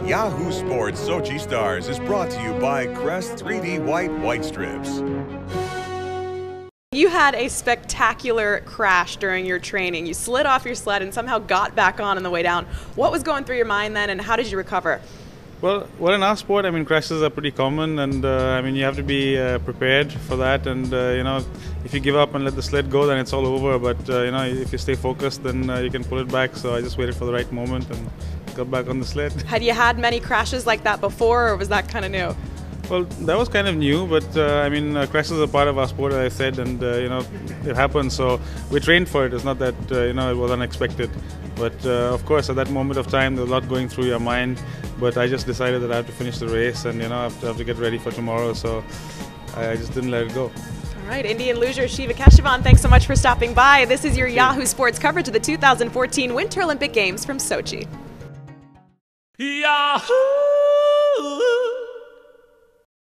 Yahoo Sports Sochi Stars is brought to you by Crest 3D White Strips. You had a spectacular crash during your training. You slid off your sled and somehow got back on the way down. What was going through your mind then, and how did you recover? Well, in our sport, crashes are pretty common, and you have to be prepared for that. And if you give up and let the sled go, then it's all over. But if you stay focused, then you can pull it back. So I just waited for the right moment and got back on the sled. Had you had many crashes like that before, or was that kind of new? Well, that was kind of new, but crashes are part of our sport, as I said, and it happens. So we trained for it. It's not that it was unexpected. But of course, at that moment of time, there's a lot going through your mind. But I just decided that I have to finish the race, and I have to get ready for tomorrow. So I just didn't let it go. All right, Indian luger Shiva Keshavan, thanks so much for stopping by. This is your Yahoo Sports coverage of the 2014 Winter Olympic Games from Sochi. Yahoo!